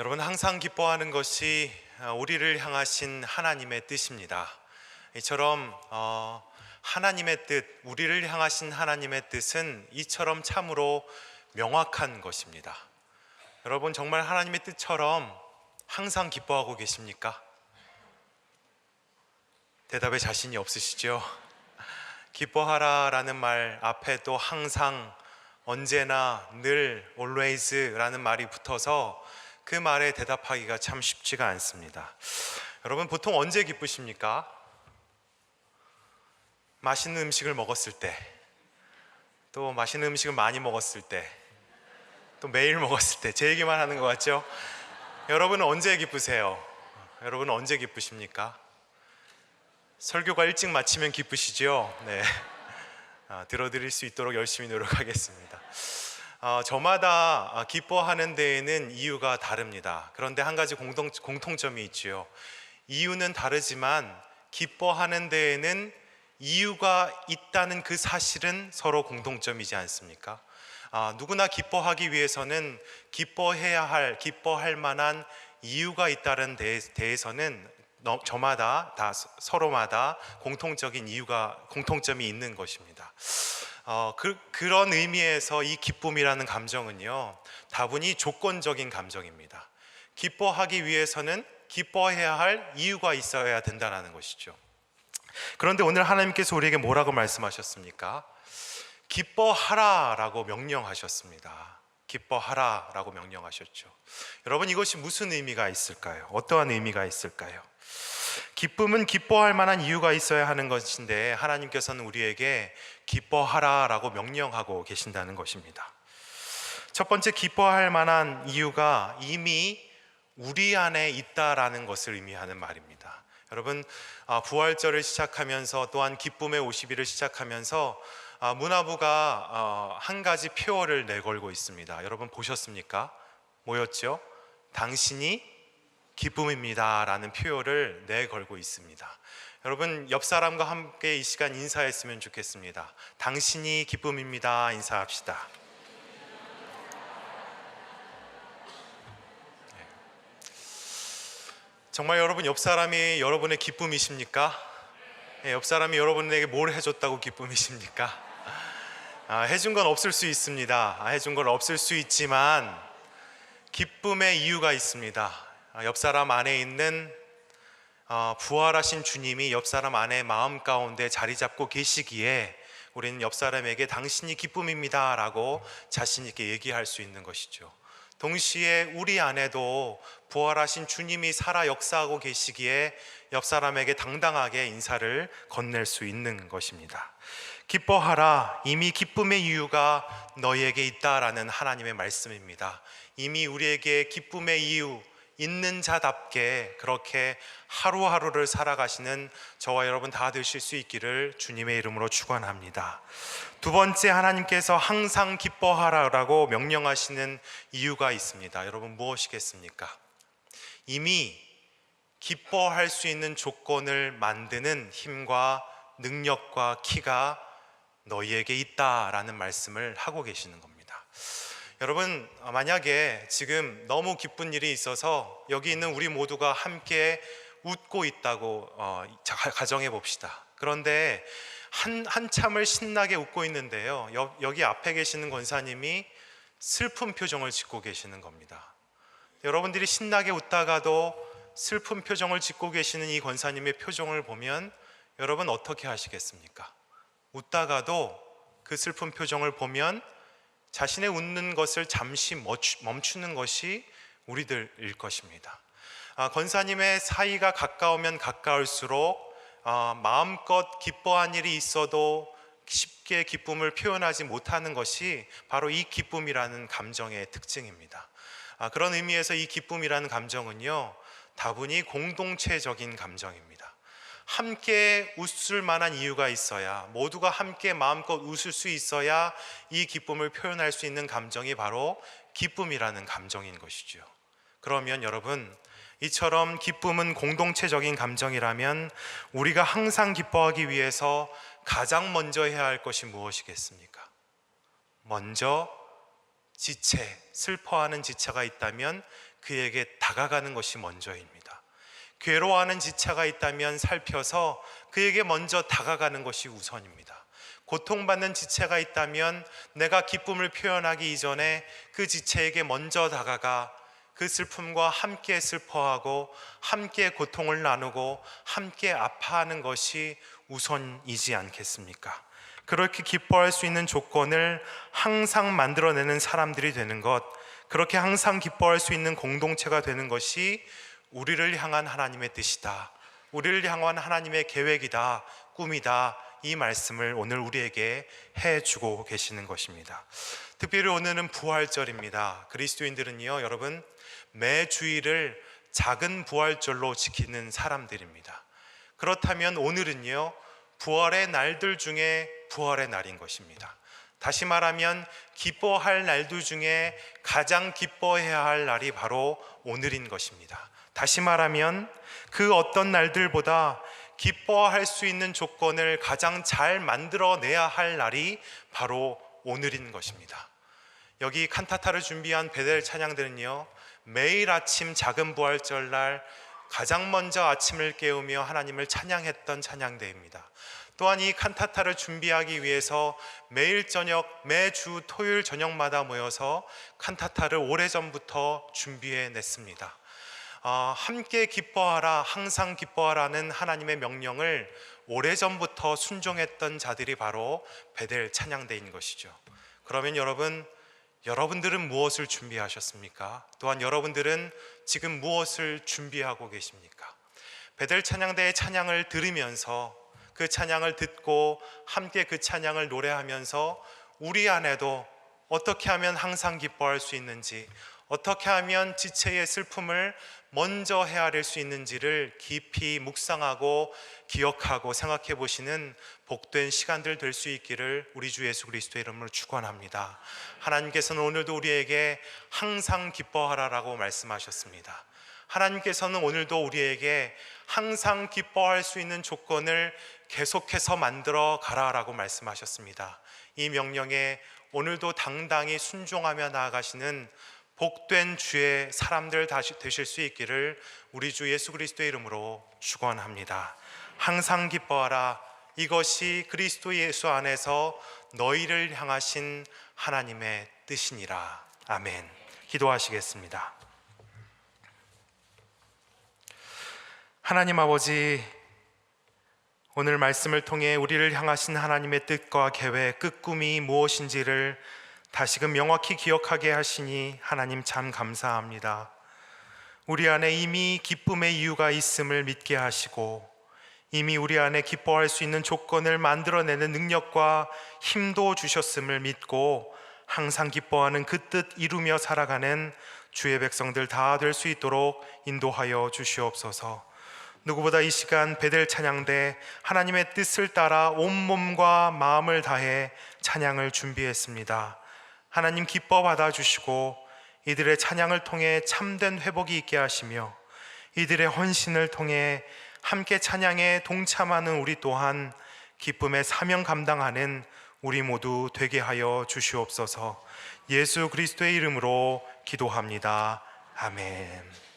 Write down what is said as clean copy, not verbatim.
여러분, 항상 기뻐하는 것이 우리를 향하신 하나님의 뜻입니다. 이처럼 하나님의 뜻, 우리를 향하신 하나님의 뜻은 이처럼 참으로 명확한 것입니다. 여러분, 정말 하나님의 뜻처럼 항상 기뻐하고 계십니까? 대답에 자신이 없으시죠? 기뻐하라라는 말 앞에 또 항상, 언제나, 늘, always라는 말이 붙어서 그 말에 대답하기가 참 쉽지가 않습니다. 여러분, 보통 언제 기쁘십니까? 맛있는 음식을 먹었을 때, 또 맛있는 음식을 많이 먹었을 때, 또 매일 먹었을 때. 제 얘기만 하는 것 같죠? 여러분은 언제 기쁘세요? 여러분은 언제 기쁘십니까? 설교가 일찍 마치면 기쁘시죠? 네. 들어드릴 수 있도록 열심히 노력하겠습니다. 저마다 기뻐하는 데에는 이유가 다릅니다. 그런데 한 가지 공통점이 있지요. 이유는 다르지만 기뻐하는 데에는 이유가 있다는 그 사실은 서로 공통점이지 않습니까? 누구나 기뻐하기 위해서는 기뻐할 만한 이유가 있다는 데에서는 저마다 다 서로마다 공통점이 있는 것입니다. 그런 의미에서 이 기쁨이라는 감정은요, 다분히 조건적인 감정입니다. 기뻐하기 위해서는 기뻐해야 할 이유가 있어야 된다는 것이죠. 그런데 오늘 하나님께서 우리에게 뭐라고 말씀하셨습니까? 기뻐하라라고 명령하셨습니다. 기뻐하라라고 명령하셨죠. 여러분, 이것이 무슨 의미가 있을까요? 어떠한 의미가 있을까요? 기쁨은 기뻐할 만한 이유가 있어야 하는 것인데 하나님께서는 우리에게 기뻐하라라고 명령하고 계신다는 것입니다. 첫 번째, 기뻐할 만한 이유가 이미 우리 안에 있다라는 것을 의미하는 말입니다. 여러분, 부활절을 시작하면서 또한 기쁨의 50일을 시작하면서 문화부가 한 가지 표어를 내걸고 있습니다. 여러분 보셨습니까? 뭐였죠? 당신이 기쁨입니다 라는 표어를 내걸고 있습니다. 여러분, 옆 사람과 함께 이 시간 인사했으면 좋겠습니다. 당신이 기쁨입니다. 인사합시다. 정말 여러분, 옆 사람이 여러분의 기쁨이십니까? 옆 사람이 여러분에게 뭘 해줬다고 기쁨이십니까? 해준 건 없을 수 있습니다. 해준 건 없을 수 있지만 기쁨의 이유가 있습니다. 옆 사람 안에 있는 부활하신 주님이 옆 사람 안에 마음 가운데 자리 잡고 계시기에 우리는 옆 사람에게 당신이 기쁨입니다 라고 자신 있게 얘기할 수 있는 것이죠. 동시에 우리 안에도 부활하신 주님이 살아 역사하고 계시기에 옆 사람에게 당당하게 인사를 건넬 수 있는 것입니다. 기뻐하라, 이미 기쁨의 이유가 너희에게 있다라는 하나님의 말씀입니다. 이미 우리에게 기쁨의 이유 있는 자답게 그렇게 하루하루를 살아가시는 저와 여러분 다 되실 수 있기를 주님의 이름으로 축원합니다. 두 번째, 하나님께서 항상 기뻐하라라고 명령하시는 이유가 있습니다. 여러분, 무엇이겠습니까? 이미 기뻐할 수 있는 조건을 만드는 힘과 능력과 키가 너희에게 있다라는 말씀을 하고 계시는 겁니다. 여러분, 만약에 지금 너무 기쁜 일이 있어서 여기 있는 우리 모두가 함께 웃고 있다고 가정해 봅시다. 그런데 한참을 신나게 웃고 있는데요, 여기 앞에 계시는 권사님이 슬픈 표정을 짓고 계시는 겁니다. 여러분들이 신나게 웃다가도 슬픈 표정을 짓고 계시는 이 권사님의 표정을 보면 여러분 어떻게 하시겠습니까? 웃다가도 그 슬픈 표정을 보면 자신의 웃는 것을 잠시 멈추는 것이 우리들일 것입니다. 권사님의 사이가 가까우면 가까울수록 마음껏 기뻐한 일이 있어도 쉽게 기쁨을 표현하지 못하는 것이 바로 이 기쁨이라는 감정의 특징입니다. 그런 의미에서 이 기쁨이라는 감정은요, 다분히 공동체적인 감정입니다. 함께 웃을 만한 이유가 있어야, 모두가 함께 마음껏 웃을 수 있어야 이 기쁨을 표현할 수 있는 감정이 바로 기쁨이라는 감정인 것이죠. 그러면 여러분, 이처럼 기쁨은 공동체적인 감정이라면 우리가 항상 기뻐하기 위해서 가장 먼저 해야 할 것이 무엇이겠습니까? 먼저 지체, 슬퍼하는 지체가 있다면 그에게 다가가는 것이 먼저입니다. 괴로워하는 지체가 있다면 살펴서 그에게 먼저 다가가는 것이 우선입니다. 고통받는 지체가 있다면 내가 기쁨을 표현하기 이전에 그 지체에게 먼저 다가가 그 슬픔과 함께 슬퍼하고 함께 고통을 나누고 함께 아파하는 것이 우선이지 않겠습니까? 그렇게 기뻐할 수 있는 조건을 항상 만들어내는 사람들이 되는 것, 그렇게 항상 기뻐할 수 있는 공동체가 되는 것이 우리를 향한 하나님의 뜻이다, 우리를 향한 하나님의 계획이다, 꿈이다, 이 말씀을 오늘 우리에게 해주고 계시는 것입니다. 특별히 오늘은 부활절입니다. 그리스도인들은요, 여러분, 매 주일을 작은 부활절로 지키는 사람들입니다. 그렇다면 오늘은요, 부활의 날들 중에 부활의 날인 것입니다. 다시 말하면 기뻐할 날들 중에 가장 기뻐해야 할 날이 바로 오늘인 것입니다. 다시 말하면 그 어떤 날들보다 기뻐할 수 있는 조건을 가장 잘 만들어내야 할 날이 바로 오늘인 것입니다. 여기 칸타타를 준비한 베델 찬양들은요, 매일 아침 작은 부활절 날 가장 먼저 아침을 깨우며 하나님을 찬양했던 찬양대입니다. 또한 이 칸타타를 준비하기 위해서 매일 저녁, 매주 토요일 저녁마다 모여서 칸타타를 오래전부터 준비해냈습니다. 함께 기뻐하라, 항상 기뻐하라는 하나님의 명령을 오래전부터 순종했던 자들이 바로 베델 찬양대인 것이죠. 그러면 여러분들은 무엇을 준비하셨습니까? 또한 여러분들은 지금 무엇을 준비하고 계십니까? 베델 찬양대의 찬양을 들으면서, 그 찬양을 듣고 함께 그 찬양을 노래하면서 우리 안에도 어떻게 하면 항상 기뻐할 수 있는지, 어떻게 하면 지체의 슬픔을 먼저 헤아릴 수 있는지를 깊이 묵상하고 기억하고 생각해 보시는 복된 시간들 될 수 있기를 우리 주 예수 그리스도의 이름으로 축원합니다. 하나님께서는 오늘도 우리에게 항상 기뻐하라라고 말씀하셨습니다. 하나님께서는 오늘도 우리에게 항상 기뻐할 수 있는 조건을 계속해서 만들어 가라라고 말씀하셨습니다. 이 명령에 오늘도 당당히 순종하며 나아가시는 복된 주의 사람들 다시 되실 수 있기를 우리 주 예수 그리스도의 이름으로 축원합니다. 항상 기뻐하라, 이것이 그리스도 예수 안에서 너희를 향하신 하나님의 뜻이니라. 아멘. 기도하시겠습니다. 하나님 아버지, 오늘 말씀을 통해 우리를 향하신 하나님의 뜻과 계획, 끝꿈이 무엇인지를 다시금 명확히 기억하게 하시니 하나님 참 감사합니다. 우리 안에 이미 기쁨의 이유가 있음을 믿게 하시고, 이미 우리 안에 기뻐할 수 있는 조건을 만들어내는 능력과 힘도 주셨음을 믿고 항상 기뻐하는 그 뜻 이루며 살아가는 주의 백성들 다 될 수 있도록 인도하여 주시옵소서. 누구보다 이 시간 베델 찬양대 하나님의 뜻을 따라 온몸과 마음을 다해 찬양을 준비했습니다. 하나님 기뻐 받아주시고 이들의 찬양을 통해 참된 회복이 있게 하시며 이들의 헌신을 통해 함께 찬양에 동참하는 우리 또한 기쁨의 사명 감당하는 우리 모두 되게 하여 주시옵소서. 예수 그리스도의 이름으로 기도합니다. 아멘.